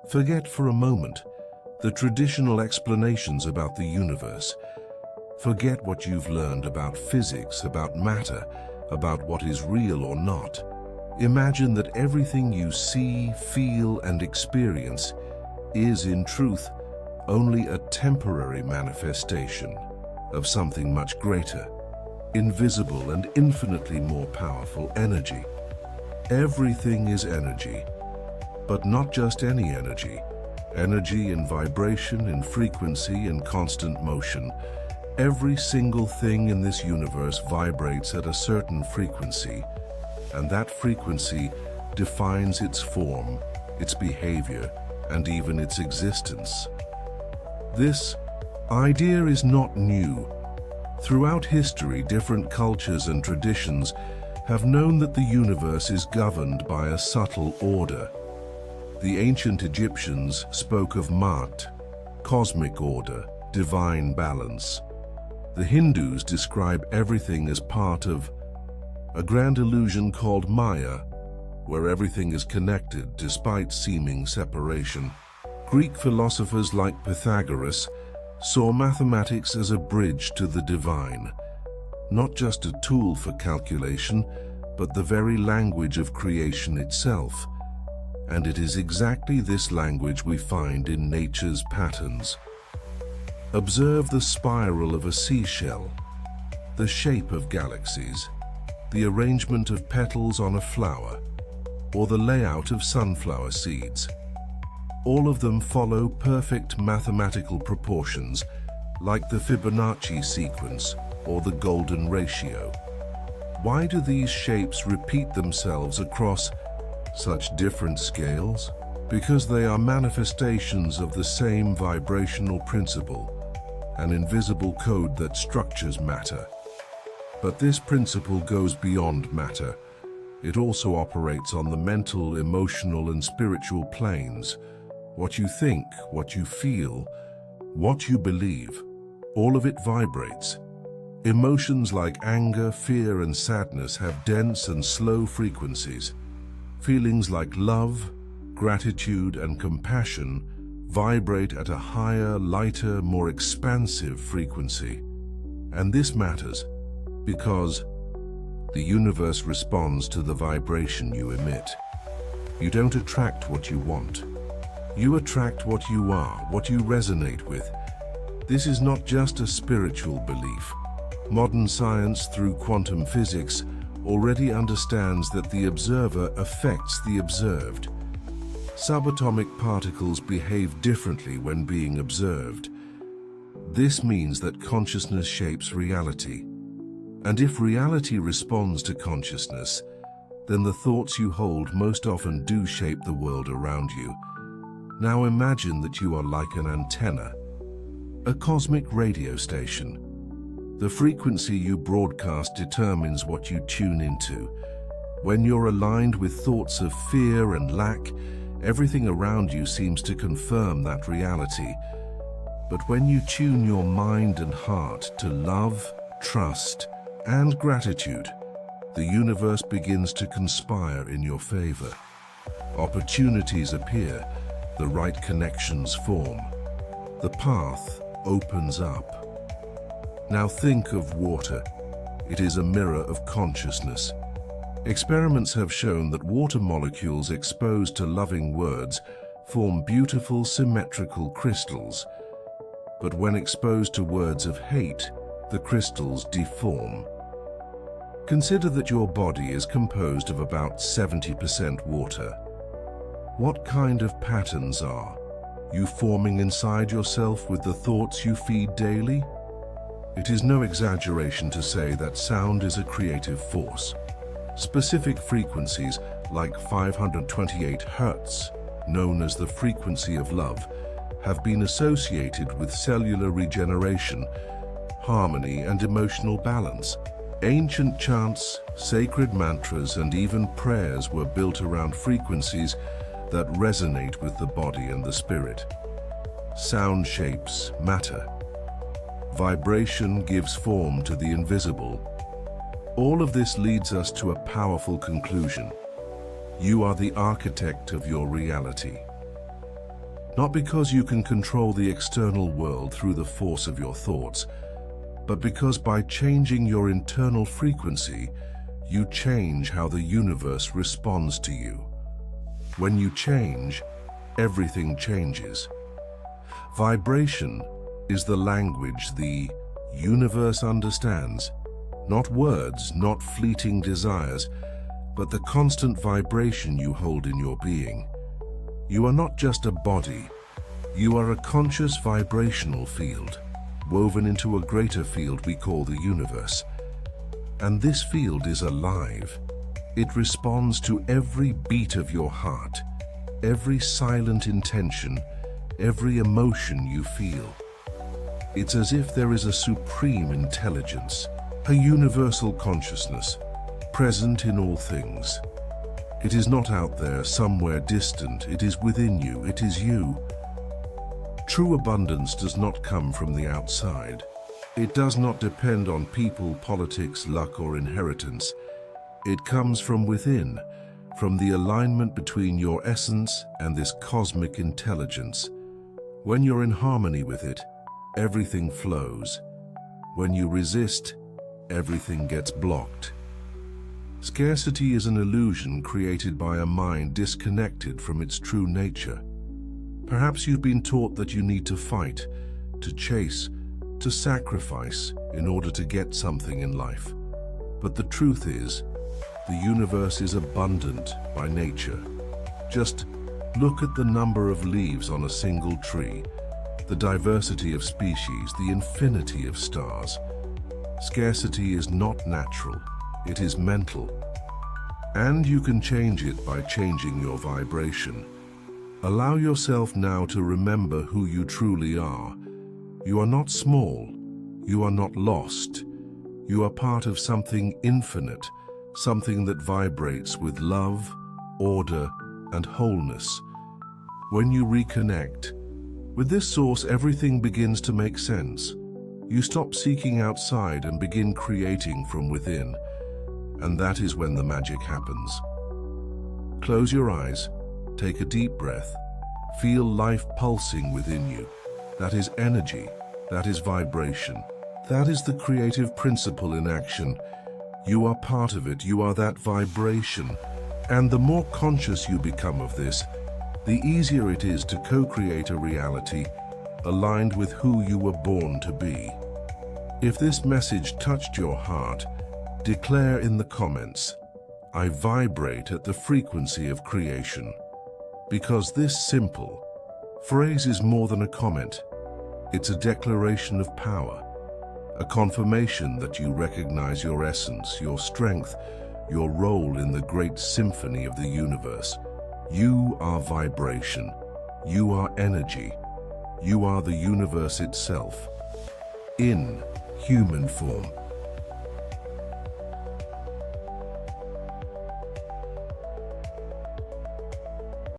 Forget for a moment the traditional explanations about the universe. Forget what you've learned about physics, about matter, about what is real or not. Imagine that everything you see, feel, and experience is, in truth, only a temporary manifestation of something much greater, invisible and infinitely more powerful energy. Everything is energy, but not just any energy. Energy in vibration, in frequency, in constant motion. Every single thing in this universe vibrates at a certain frequency, and that frequency defines its form, its behavior, and even its existence. This idea is not new. Throughout history, different cultures and traditions have known that the universe is governed by a subtle order. The ancient Egyptians spoke of Ma'at, cosmic order, divine balance. The Hindus describe everything as part of a grand illusion called Maya, where everything is connected despite seeming separation. Greek philosophers like Pythagoras saw mathematics as a bridge to the divine, not just a tool for calculation, but the very language of creation itself. And it is exactly this language we find in nature's patterns. Observe the spiral of a seashell, the shape of galaxies, the arrangement of petals on a flower, or the layout of sunflower seeds. All of them follow perfect mathematical proportions, like the Fibonacci sequence or the golden ratio. Why do these shapes repeat themselves across such different scales? Because they are manifestations of the same vibrational principle, an invisible code that structures matter. But this principle goes beyond matter. It also operates on the mental, emotional, and spiritual planes. What you think, what you feel, what you believe, all of it vibrates. Emotions like anger, fear, and sadness have dense and slow frequencies. Feelings like love, gratitude, and compassion vibrate at a higher, lighter, more expansive frequency. And this matters because the universe responds to the vibration you emit. You don't attract what you want. You attract what you are, what you resonate with. This is not just a spiritual belief. Modern science, through quantum physics, already understands that the observer affects the observed. Subatomic particles behave differently when being observed. This means that consciousness shapes reality. And if reality responds to consciousness, then the thoughts you hold most often do shape the world around you. Now imagine that you are like an antenna, a cosmic radio station. The frequency you broadcast determines what you tune into. When you're aligned with thoughts of fear and lack, everything around you seems to confirm that reality. But when you tune your mind and heart to love, trust, and gratitude, the universe begins to conspire in your favor. Opportunities appear, the right connections form. The path opens up. Now think of water. It is a mirror of consciousness. Experiments have shown that water molecules exposed to loving words form beautiful symmetrical crystals. But when exposed to words of hate, the crystals deform. Consider that your body is composed of about 70% water. What kind of patterns are you forming inside yourself with the thoughts you feed daily? It is no exaggeration to say that sound is a creative force. Specific frequencies like 528 Hertz, known as the frequency of love, have been associated with cellular regeneration, harmony, and emotional balance. Ancient chants, sacred mantras, and even prayers were built around frequencies that resonate with the body and the spirit. Sound shapes matter. Vibration gives form to the invisible. All of this leads us to a powerful conclusion. You are the architect of your reality. Not because you can control the external world through the force of your thoughts, but because by changing your internal frequency, you change how the universe responds to you. When you change, everything changes. Vibration is the language the universe understands. Not words, not fleeting desires, but the constant vibration you hold in your being. You are not just a body, you are a conscious vibrational field, woven into a greater field we call the universe. And this field is alive. It responds to every beat of your heart, every silent intention, every emotion you feel. It's as if there is a supreme intelligence, a universal consciousness, present in all things. It is not out there, somewhere distant. It is within you. It is you. True abundance does not come from the outside. It does not depend on people, politics, luck, or inheritance. It comes from within, from the alignment between your essence and this cosmic intelligence. When you're in harmony with it, everything flows. When you resist, everything gets blocked. Scarcity is an illusion created by a mind disconnected from its true nature. Perhaps you've been taught that you need to fight, to chase, to sacrifice in order to get something in life. But the truth is, the universe is abundant by nature. Just look at the number of leaves on a single tree, the diversity of species, the infinity of stars. Scarcity is not natural, it is mental. And you can change it by changing your vibration. Allow yourself now to remember who you truly are. You are not small, you are not lost. You are part of something infinite, something that vibrates with love, order, and wholeness. When you reconnect with this source, everything begins to make sense. You stop seeking outside and begin creating from within. And that is when the magic happens. Close your eyes, take a deep breath, feel life pulsing within you. That is energy, that is vibration. That is the creative principle in action. You are part of it, you are that vibration. And the more conscious you become of this, the easier it is to co-create a reality aligned with who you were born to be. If this message touched your heart, declare in the comments, "I vibrate at the frequency of creation." Because this simple phrase is more than a comment. It's a declaration of power, a confirmation that you recognize your essence, your strength, your role in the great symphony of the universe. You are vibration. You are energy. You are the universe itself, in human form.